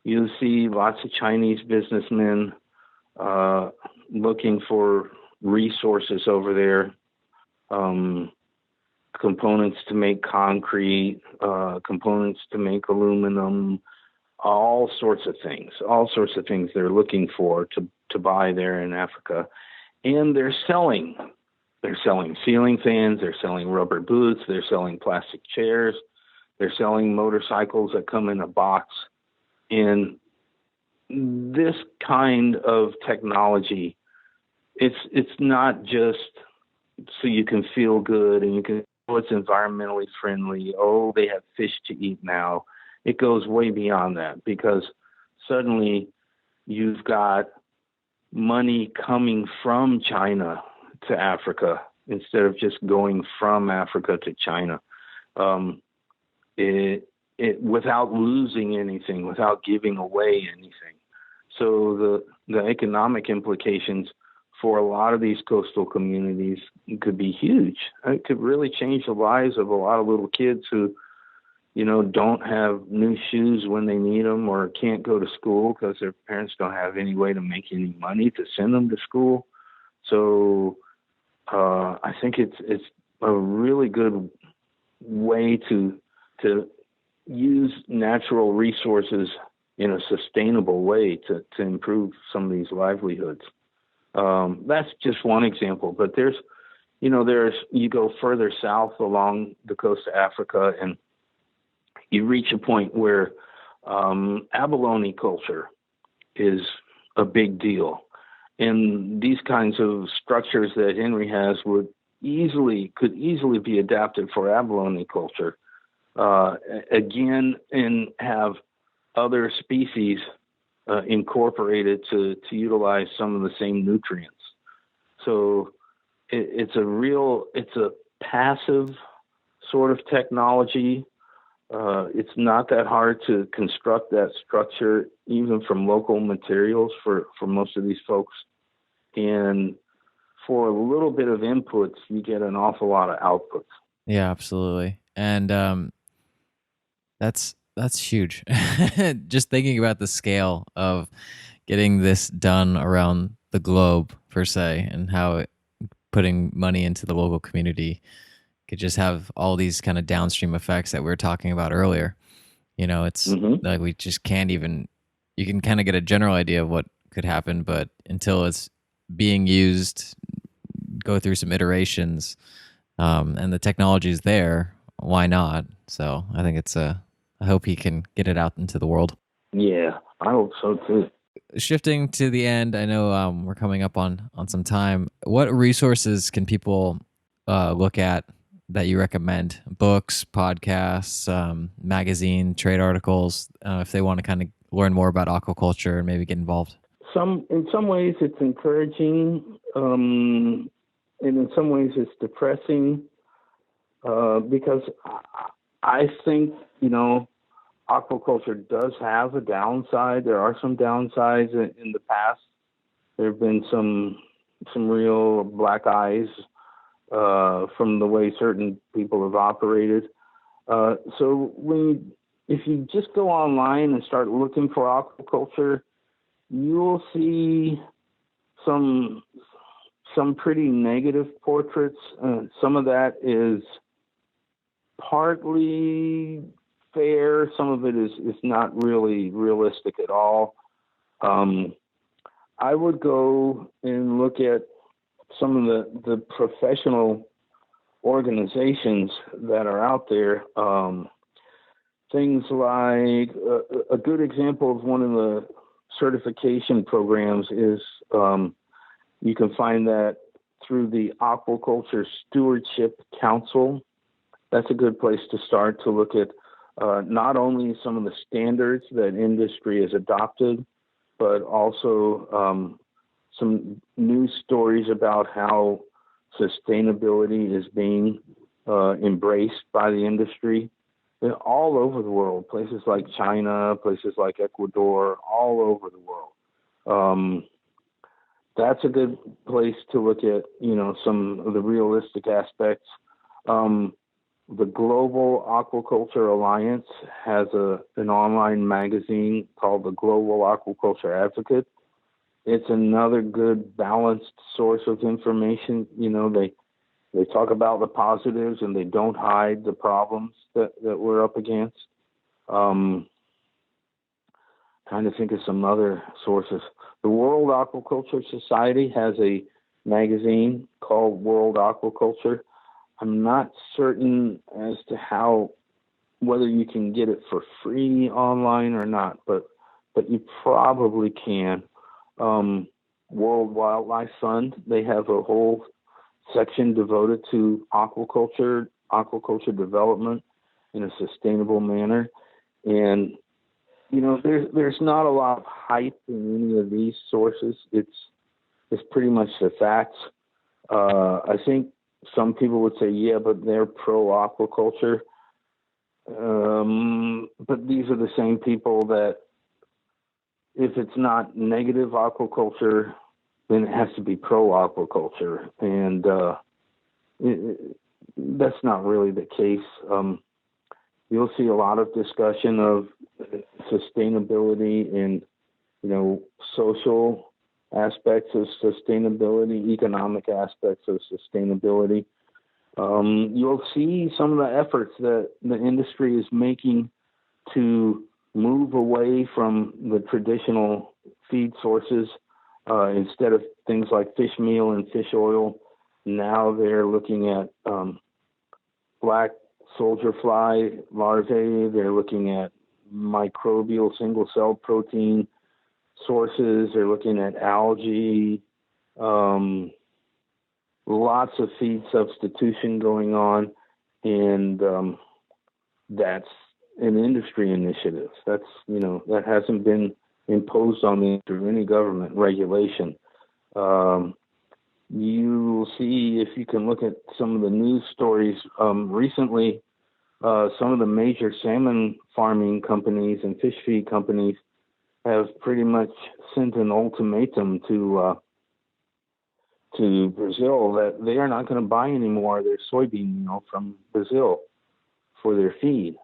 You see lots of Chinese businessmen looking for resources over there, components to make concrete, components to make aluminum, all sorts of things they're looking for to buy there in Africa. And they're selling ceiling fans, they're selling rubber boots, they're selling plastic chairs, they're selling motorcycles that come in a box. And this kind of technology, it's not just so you can feel good and you can, it's environmentally friendly. Oh, they have fish to eat now. It goes way beyond that, because suddenly you've got money coming from China to Africa instead of just going from Africa to China. Without losing anything, without giving away anything. So the economic implications for a lot of these coastal communities could be huge. It could really change the lives of a lot of little kids who, don't have new shoes when they need them, or can't go to school because their parents don't have any way to make any money to send them to school. So I think it's a really good way to use natural resources in a sustainable way to improve some of these livelihoods. That's just one example, but there's you go further south along the coast of Africa and you reach a point where abalone culture is a big deal. And these kinds of structures that Henry has could easily be adapted for abalone culture. Again, and have other species incorporated to utilize some of the same nutrients. So it's a passive sort of technology. It's not that hard to construct that structure, even from local materials for most of these folks. And for a little bit of inputs, you get an awful lot of outputs. Yeah, absolutely. And that's huge. Just thinking about the scale of getting this done around the globe per se, and how putting money into the local community could just have all these kind of downstream effects that we were talking about earlier. It's Mm-hmm. like we just can't even, you can kind of get a general idea of what could happen, but until it's being used, go through some iterations, and the technology is there, why not? So I think I hope he can get it out into the world. Yeah, I hope so too. Shifting to the end, I know we're coming up on some time. What resources can people look at that you recommend? Books, podcasts, magazine, trade articles, if they want to kind of learn more about aquaculture and maybe get involved. In some ways, it's encouraging, and in some ways, it's depressing because I think aquaculture does have a downside. There are some downsides in the past. There have been some real black eyes from the way certain people have operated. So if you just go online and start looking for aquaculture, you'll see some pretty negative portraits. Some of that is partly fair. Some of it is not really realistic at all. I would go and look at some of the professional organizations that are out there. Things like a good example of one of the certification programs is you can find that through the Aquaculture Stewardship Council. That's a good place to start to look at not only some of the standards that industry has adopted, but also some news stories about how sustainability is being embraced by the industry. They're all over the world, places like China, places like Ecuador, all over the world. That's a good place to look at, some of the realistic aspects. The Global Aquaculture Alliance has an online magazine called the Global Aquaculture Advocate. It's another good balanced source of information. They talk about the positives and they don't hide the problems that we're up against. Trying to think of some other sources. The World Aquaculture Society has a magazine called World Aquaculture. I'm not certain as to whether you can get it for free online or not, but you probably can. World Wildlife Fund, they have a whole section devoted to aquaculture development in a sustainable manner. And, there's not a lot of hype in any of these sources. It's pretty much the facts. I think some people would say, yeah, but they're pro aquaculture. But these are the same people that, if it's not negative aquaculture, then it has to be pro aquaculture. And that's not really the case. You'll see a lot of discussion of sustainability and, social aspects of sustainability, economic aspects of sustainability. You'll see some of the efforts that the industry is making to move away from the traditional feed sources. Instead of things like fish meal and fish oil, now they're looking at black soldier fly larvae. They're looking at microbial single-cell protein sources. They're looking at algae. Lots of feed substitution going on, and that's an industry initiative. That's that hasn't been imposed on me through any government regulation. You'll see, if you can look at some of the news stories recently, some of the major salmon farming companies and fish feed companies have pretty much sent an ultimatum to Brazil that they are not going to buy any more of their soybean meal from Brazil for their feed.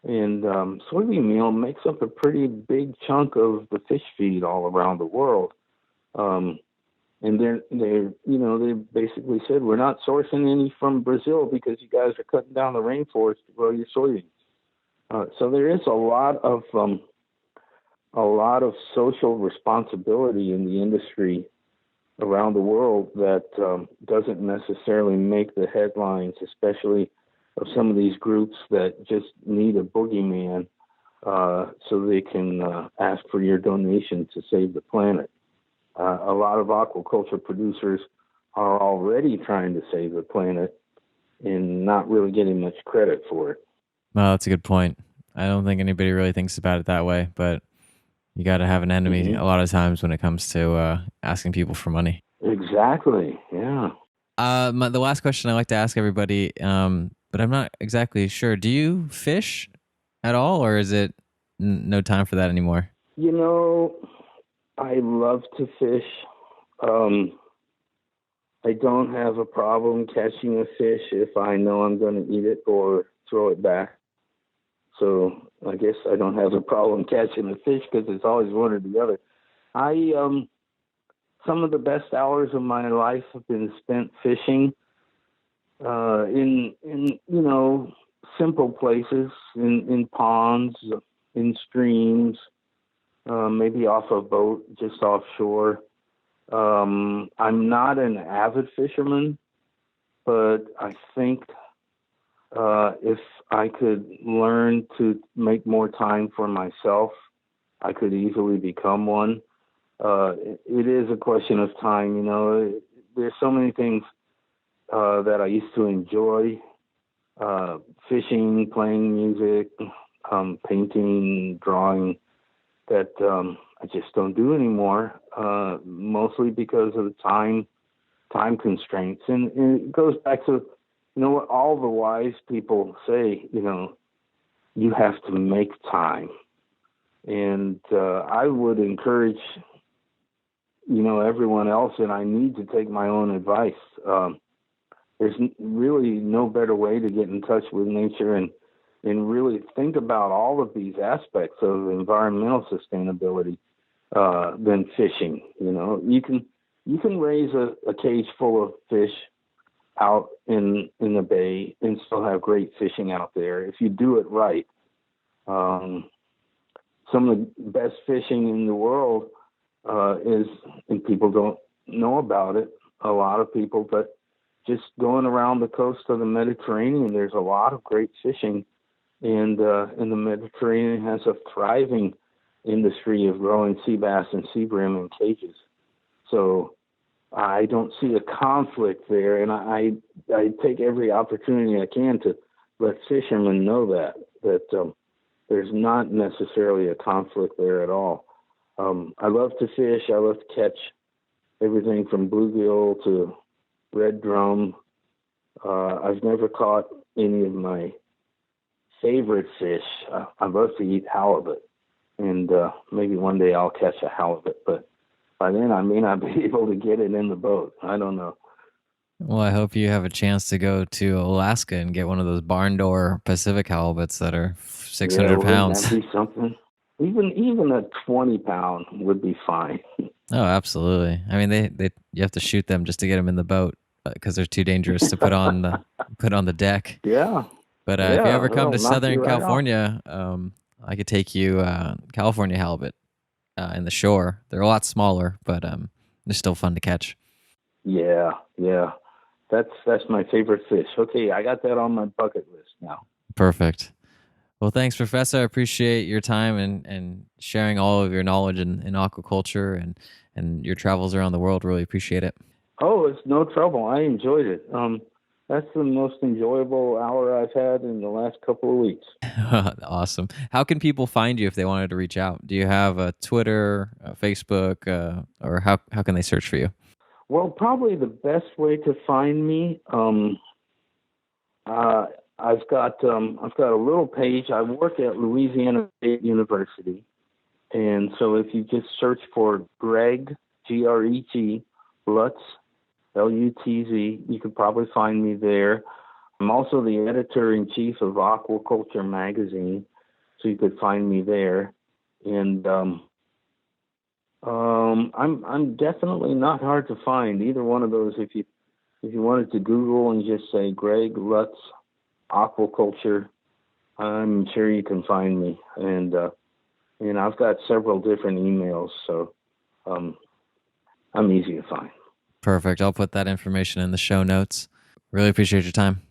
And soybean meal makes up a pretty big chunk of the fish feed all around the world. And they basically said, we're not sourcing any from Brazil because you guys are cutting down the rainforest to grow your soybeans. So there is a lot of social responsibility in the industry around the world that doesn't necessarily make the headlines, especially of some of these groups that just need a boogeyman so they can ask for your donation to save the planet. A lot of aquaculture producers are already trying to save the planet and not really getting much credit for it. Well, that's a good point. I don't think anybody really thinks about it that way, but you got to have an enemy a lot of times when it comes to asking people for money. Exactly. Yeah. The last question I like to ask everybody, but I'm not exactly sure. Do you fish at all, or is it no time for that anymore? I love to fish. I don't have a problem catching a fish if I know I'm going to eat it or throw it back. So I guess I don't have a problem catching a fish because it's always one or the other. Some of the best hours of my life have been spent fishing in simple places, in ponds, in streams, maybe off a boat just offshore. I'm not an avid fisherman, but I think if I could learn to make more time for myself, I could easily become one. It is a question of time. There's so many things that I used to enjoy, fishing, playing music, painting, drawing, that I just don't do anymore, mostly because of the time constraints. And it goes back to, what all the wise people say, you have to make time. And I would encourage, everyone else, and I need to take my own advice. There's really no better way to get in touch with nature and really think about all of these aspects of environmental sustainability than fishing. You can raise a cage full of fish out in the bay and still have great fishing out there if you do it right. Some of the best fishing in the world is, and people don't know about it, a lot of people, but just going around the coast of the Mediterranean, there's a lot of great fishing. And the Mediterranean has a thriving industry of growing sea bass and sea bream in cages. So I don't see a conflict there, and I take every opportunity I can to let fishermen know that there's not necessarily a conflict there at all. I love to fish. I love to catch everything from bluegill to red drum. I've never caught any of my favorite fish. I love to eat halibut, and maybe one day I'll catch a halibut, but by then I may not be able to get it in the boat. I don't know. Well, I hope you have a chance to go to Alaska and get one of those barn door Pacific halibuts that are 600 pounds. That'd be something. Even a 20-pound would be fine. Oh, absolutely. I mean, you have to shoot them just to get them in the boat because they're too dangerous to put on the deck. Yeah. But if you ever come to Southern California, I could take you California halibut in the shore. They're a lot smaller, but they're still fun to catch. Yeah. That's my favorite fish. Okay, I got that on my bucket list now. Perfect. Well, thanks, Professor. I appreciate your time and sharing all of your knowledge in aquaculture and your travels around the world. Really appreciate it. Oh, it's no trouble. I enjoyed it. That's the most enjoyable hour I've had in the last couple of weeks. Awesome. How can people find you if they wanted to reach out? Do you have a Twitter, a Facebook, or how can they search for you? Well, probably the best way to find me, I've got a little page. I work at Louisiana State University, and so if you just search for Greg, Greg Lutz, Lutz, you could probably find me there. I'm also the editor-in-chief of Aquaculture Magazine, so you could find me there. And I'm definitely not hard to find. Either one of those. If you wanted to Google and just say Greg Lutz Aquaculture, I'm sure you can find me. And I've got several different emails, so I'm easy to find. Perfect. I'll put that information in the show notes. Really appreciate your time.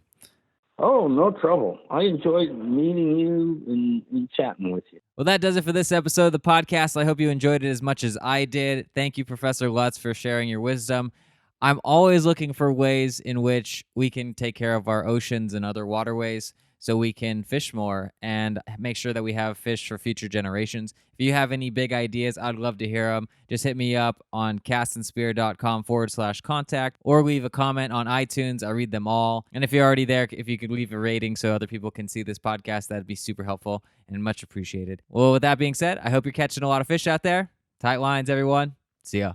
Oh, no trouble. I enjoyed meeting you and chatting with you. Well, that does it for this episode of the podcast. I hope you enjoyed it as much as I did. Thank you, Professor Lutz, for sharing your wisdom. I'm always looking for ways in which we can take care of our oceans and other waterways so we can fish more and make sure that we have fish for future generations. If you have any big ideas, I'd love to hear them. Just hit me up on castandspear.com/contact or leave a comment on iTunes. I read them all. And if you're already there, if you could leave a rating so other people can see this podcast, that'd be super helpful and much appreciated. Well, with that being said, I hope you're catching a lot of fish out there. Tight lines, everyone. See ya.